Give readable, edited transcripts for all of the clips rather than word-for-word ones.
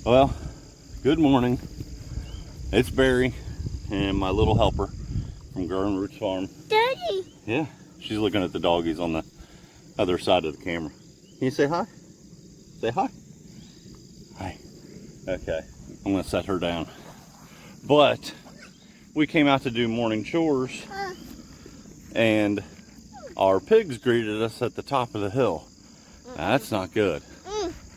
Well, good morning. It's Barry and my little helper from Garden Roots Farm. Daddy! Yeah, she's looking at the doggies on the other side of the camera. Can you say hi? Say hi. Hi. Okay, I'm gonna set her down. But we came out to do morning chores and our pigs greeted us at the top of the hill. Now, that's not good.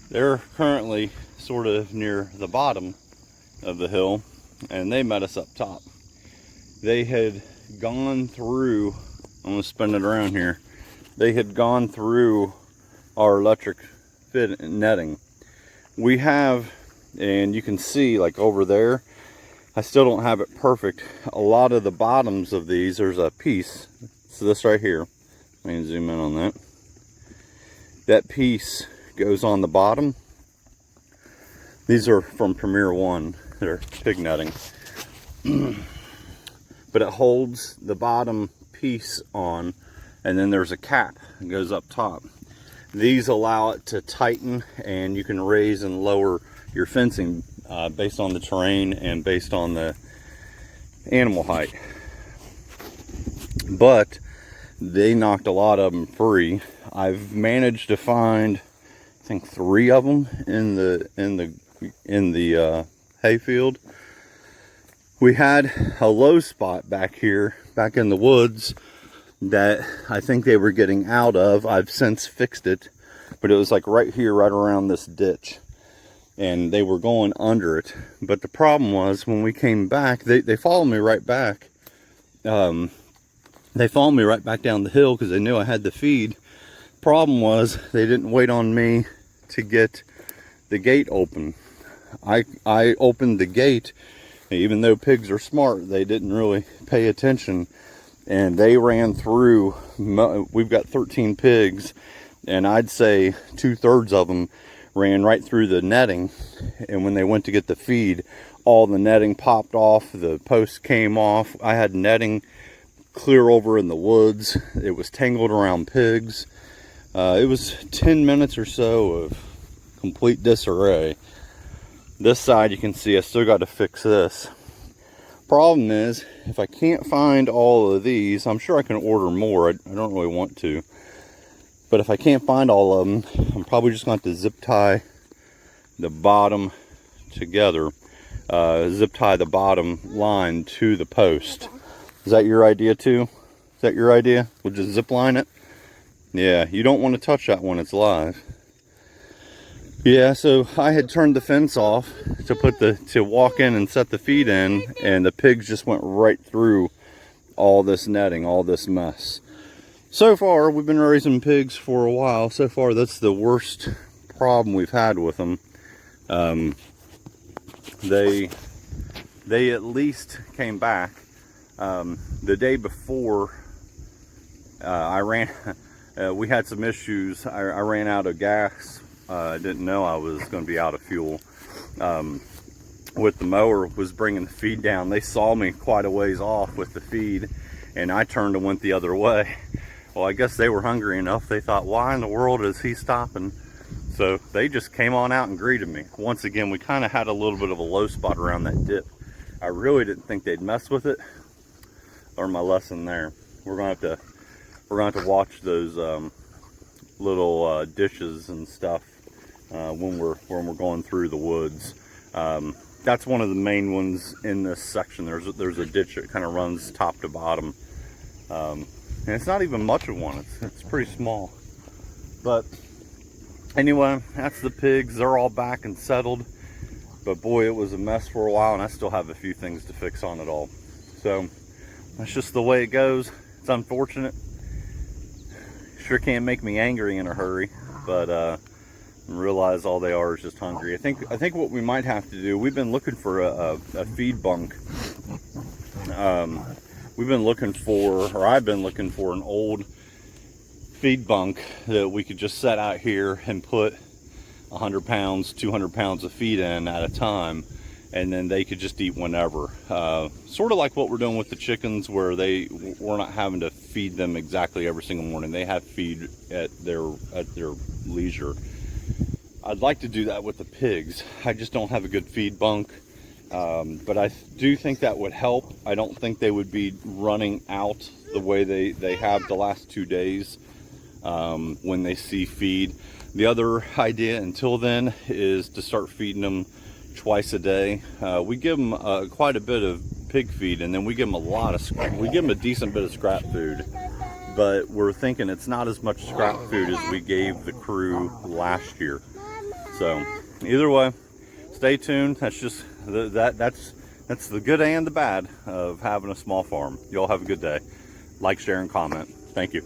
They're currently sort of near the bottom of the hill and they met us up top. They had gone through, I'm gonna spin it around here. They had gone through our electric fit netting. We have, and you can see like over there, I still don't have it perfect. A lot of the bottoms of these, there's a piece, so this right here, let me zoom in on that. That piece goes on the bottom. These are from Premier One, they're pig netting. But it holds the bottom piece on, and then there's a cap that goes up top. These allow it to tighten, and you can raise and lower your fencing based on the terrain and based on the animal height. But they knocked a lot of them free. I've managed to find, I think, 3 of them in the hayfield. We had a low spot back here, back in the woods, that I think they were getting out of. I've since fixed it, but it was like right here, right around this ditch, and they were going under it. But the problem was when we came back, they followed me right back. They followed me right back down the hill because they knew I had the feed. Problem was they didn't wait on me to get the gate open. I opened the gate. Even though pigs are smart, they didn't really pay attention, and they ran through. We've got 13 pigs, and I'd say 2/3 of them ran right through the netting. And when they went to get the feed, all the netting popped off, the posts came off. I had netting clear over in the woods. It was tangled around pigs. It was 10 minutes or so of complete disarray. This side, you can see I still got to fix this. Problem is, if I can't find all of these, I'm sure I can order more. I don't really want to. But if I can't find all of them, I'm probably just going to have to zip tie the bottom together. Zip tie the bottom line to the post. Is that your idea too? Is that your idea? We'll just zip line it? Yeah, you don't want to touch that when it's live. Yeah, so I had turned the fence off to walk in and set the feed in, and the pigs just went right through all this netting, all this mess. So far, we've been raising pigs for a while. So far, that's the worst problem we've had with them. They at least came back. The day before, we had some issues. I ran out of gas. I didn't know I was going to be out of fuel. With the mower was bringing the feed down. They saw me quite a ways off with the feed, and I turned and went the other way. Well, I guess they were hungry enough. They thought, why in the world is he stopping? So they just came on out and greeted me. Once again, we kind of had a little bit of a low spot around that dip. I really didn't think they'd mess with it. Learned my lesson there. We're gonna have to watch those little dishes and stuff when we're going through the woods. That's one of the main ones in this section. There's a ditch that kind of runs top to bottom, and it's not even much of one. It's pretty small. But anyway, that's the pigs. They're all back and settled. But boy, it was a mess for a while, and I still have a few things to fix on it all. So that's just the way it goes. It's unfortunate. Sure can't make me angry in a hurry, but realize all they are is just hungry. I think what we might have to do, we've been looking for a feed bunk. We've been looking for, or I've been looking for, an old feed bunk that we could just set out here and put 100 pounds, 200 pounds of feed in at a time, and then they could just eat whenever. Sort of like what we're doing with the chickens, where we're not having to feed them exactly every single morning. They have feed at their leisure. I'd like to do that with the pigs. I just don't have a good feed bunk. But I do think that would help. I don't think they would be running out the way they have the last 2 days when they see feed. The other idea until then is to start feeding them twice a day. We give them quite a bit of pig feed, and then we give them a decent bit of scrap food. But we're thinking it's not as much scrap food as we gave the crew last year. So either way, stay tuned. That's just that's the good and the bad of having a small farm. Y'all have a good day. Like, share, and comment. Thank you.